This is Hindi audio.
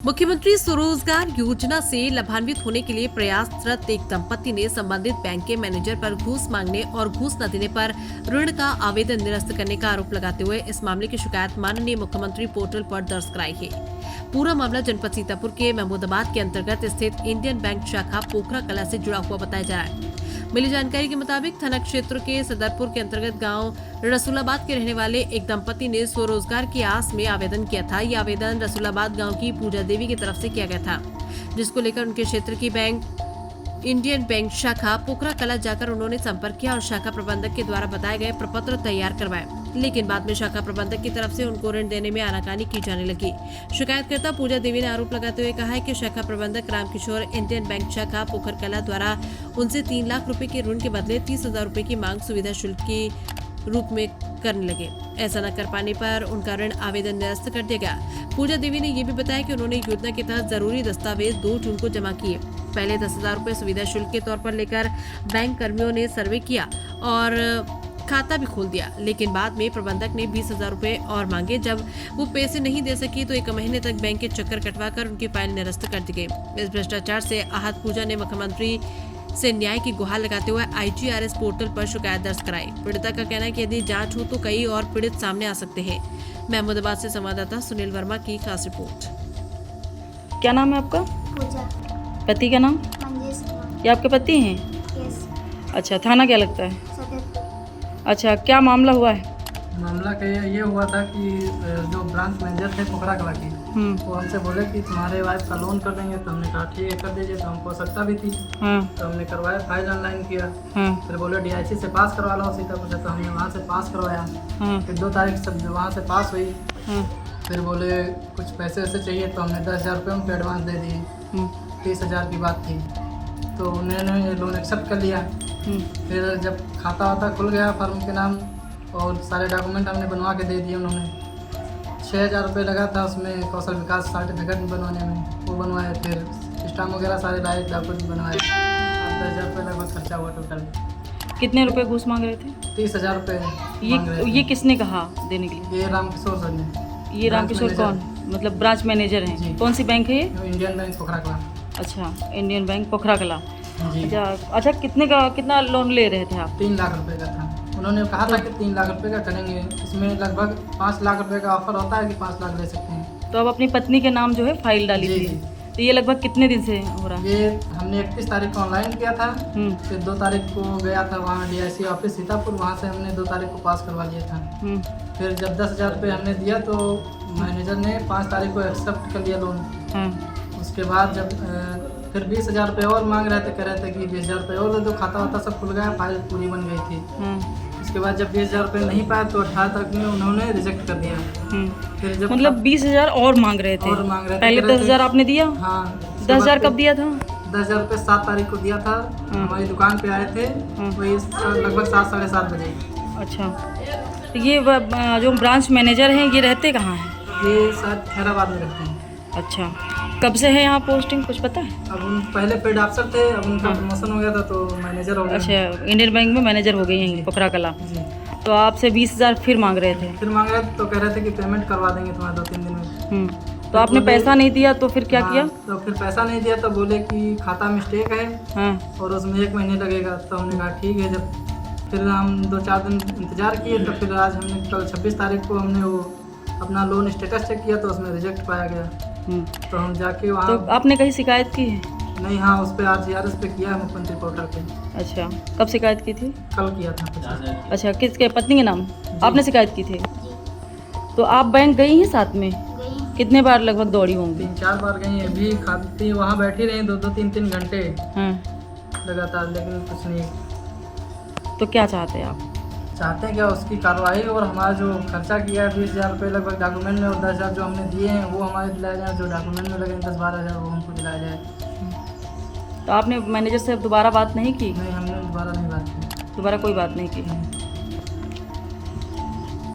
मुख्यमंत्री स्वरोजगार योजना से लाभान्वित होने के लिए प्रयासरत एक दंपति ने संबंधित बैंक के मैनेजर पर घूस मांगने और घूस न देने पर ऋण का आवेदन निरस्त करने का आरोप लगाते हुए इस मामले की शिकायत माननीय मुख्यमंत्री पोर्टल पर दर्ज कराई है। पूरा मामला जनपद सीतापुर के महमूदाबाद के अंतर्गत स्थित इंडियन बैंक शाखा पोखरा कला से जुड़ा हुआ बताया जा रहा है। मिली जानकारी के मुताबिक थाना क्षेत्र के सदरपुर के अंतर्गत गांव रसूलाबाद के रहने वाले एक दंपति ने स्वरोजगार की आस में आवेदन किया था। यह आवेदन रसूलाबाद गांव की पूजा देवी की तरफ से किया गया था, जिसको लेकर उनके क्षेत्र की बैंक इंडियन बैंक शाखा पोखरा कला जाकर उन्होंने संपर्क किया और शाखा प्रबंधक के द्वारा बताए गए प्रपत्र तैयार करवाए, लेकिन बाद में शाखा प्रबंधक की तरफ से उनको ऋण देने में आनाकानी की जाने लगी। शिकायतकर्ता पूजा देवी ने आरोप लगाते हुए कहा है कि शाखा प्रबंधक रामकिशोर इंडियन बैंक शाखा पोखर कला द्वारा उनसे 3 लाख रुपए के ऋण के बदले 30,000 रुपए की मांग सुविधा शुल्क के रूप में करने लगे। ऐसा न कर पाने पर उनका ऋण आवेदन निरस्त कर दिया गया। पूजा देवी ने ये भी बताया कि उन्होंने योजना के तहत जरूरी दस्तावेज 2 जून को जमा किए। पहले 10,000 रुपए सुविधा शुल्क के तौर पर लेकर बैंक कर्मियों ने सर्वे किया और खाता भी खोल दिया, लेकिन बाद में प्रबंधक ने 20,000 रुपए और मांगे। जब वो पैसे नहीं दे सकी तो 1 महीने तक बैंक के चक्कर कटवाकर उनकी फाइल निरस्त कर दी गई। इस भ्रष्टाचार से आहत पूजा ने मुख्यमंत्री से न्याय की गुहार लगाते हुए IGRS पोर्टल पर शिकायत दर्ज कराई। पीड़िता का कहना है कि यदि जांच हो तो कई और पीड़ित सामने आ सकते हैं। महमूदाबाद से संवाददाता सुनील वर्मा की खास रिपोर्ट। क्या नाम है आपका? पूजा। पति का नाम? मंजेश कुमार। ये आपके पति हैं? यस। अच्छा, थाना क्या लगता है? सदरपुर। अच्छा, क्या मामला हुआ है? मामला का ये हुआ था कि जो ब्रांच मैनेजर थे पोखरा कला के, वो हमसे बोले कि तुम्हारे वाइफ का लोन कर देंगे। तो हमने कहा ठीक है कर दीजिए। तो हमको आवश्यकता भी थी, तो हमने करवाया, फाइल ऑनलाइन किया। फिर बोले DIC से पास करवा लो सीतापुर से। तो हमने वहाँ से पास करवाया। फिर 2 तारीख सब वहाँ से पास हुई। फिर बोले कुछ पैसे वैसे चाहिए, तो हमने 10,000 रुपये उनको एडवांस दे दिए। 30,000 की बात थी, तो उन्होंने लोन एक्सेप्ट कर लिया। फिर जब खाता वाता खुल गया फर्म के नाम और सारे डॉक्यूमेंट हमने बनवा के दे दिए। उन्होंने 6,000 रुपये लगा था उसमें कौशल विकास सर्टिफिकेट बनवाने में, वो बनवाए। फिर स्टाम्प वगैरह सारे लाए, डॉक्यूमेंट बनवाए। 10,000 रुपये लगभग खर्चा हुआ टोटल। कितने रुपए घूस मांग रहे थे? 30,000 रुपये। ये किसने कहा देने के लिए? ये रामकिशोर सर ने। ये रामकिशोर कौन? मतलब ब्रांच मैनेजर जी। हैं? कौन सी बैंक है ये? इंडियन बैंक पोखरा कला। अच्छा, इंडियन बैंक पोखरा कला। जी। अच्छा, कितना लोन ले रहे थे आप? 3 लाख रुपए का था। उन्होंने कहा था कि 3 लाख रुपए का करेंगे। इसमें लगभग 5 लाख रुपए का ऑफर होता है कि 5 लाख ले सकते हैं। तो अब अपनी पत्नी के नाम जो है फाइल डाली जी। थी, तो ये लगभग कितने दिन से हो रहा है? ये हमने 31 तारीख को ऑनलाइन किया था। फिर 2 तारीख को गया था वहाँ DIC ऑफिस सीतापुर, वहाँ से हमने 2 तारीख को पास करवा लिया था। फिर जब 10,000 रुपये हमने दिया तो मैनेजर ने 5 तारीख को एक्सेप्ट कर लिया लोन। उसके बाद जब फिर 20,000 रुपये और मांग रहे थे, कह रहे थे कि 20,000 रुपये और दे दो, खाता वाता सब खुल गया, फाइल पूरी बन गई थी। उसके बाद जब 20,000 रुपये नहीं पाए तो 18 तारीख में उन्होंने रिजेक्ट कर दिया। फिर जब मतलब 20,000 और मांग रहे थे? और मांग रहे थे। पहले 10,000 आपने दिया? हाँ। 10,000 कब दिया था? 10,000 रुपये 7 तारीख को दिया था। हमारी दुकान पे आए थे वही लगभग 7 साढ़े 7 बजे। अच्छा, तो ये जो ब्रांच मैनेजर हैं ये रहते कहाँ हैं? ये शायद खैराबाद में रहते हैं। अच्छा, कब से है यहाँ पोस्टिंग, कुछ पता है? अब उन पहले पेड अफसर थे, अब उनका प्रमोशन हो गया था तो मैनेजर हो गए। अच्छा, इंडियन बैंक में मैनेजर हो गए यहीं पोखरा कला। जी। तो आपसे 20,000 फिर मांग रहे थे? फिर मांग रहे थे तो कह रहे थे कि पेमेंट करवा देंगे तुम्हारे 2-3 दिन में। तो आपने पैसा नहीं दिया तो फिर क्या किया? तो फिर पैसा नहीं दिया तो बोले कि खाता मिस्टेक है और उसमें 1 महीने लगेगा। तो हमने कहा ठीक है। जब फिर हम 2-4 दिन इंतज़ार किए तो फिर आज हमने कल 26 तारीख को हमने वो अपना लोन स्टेटस चेक किया तो उसमें रिजेक्ट पाया गया। तो हम जाके वहाँ। तो आपने कहीं शिकायत की है? नहीं, हाँ, उस पर RGRS पे किया है मुख्यमंत्री पोर्टल पे। अच्छा, कब शिकायत की थी? कल किया था 25। अच्छा, किसके? पत्नी के नाम आपने शिकायत की थी? तो आप बैंक गई हैं साथ में? गई। कितने बार लगभग दौड़ी होंगी? 3-4 बार गई हैं। भी खाती वहाँ बैठी रही 2-2, 3-3 घंटे लगातार, लेकिन कुछ नहीं। तो क्या चाहते हैं आप? चाहते हैं क्या उसकी कार्रवाई और हमारा जो खर्चा किया है 20,000 रुपये लगभग डॉक्यूमेंट में और 10,000 जो हमने दिए हैं वो हमारे दिलाए जाए। जो डॉक्यूमेंट में लगे 10-12,000 वो हमको दिलाया जाए। तो आपने मैनेजर से दोबारा बात नहीं की? नहीं, हमने दोबारा नहीं बात की। दोबारा कोई बात नहीं की?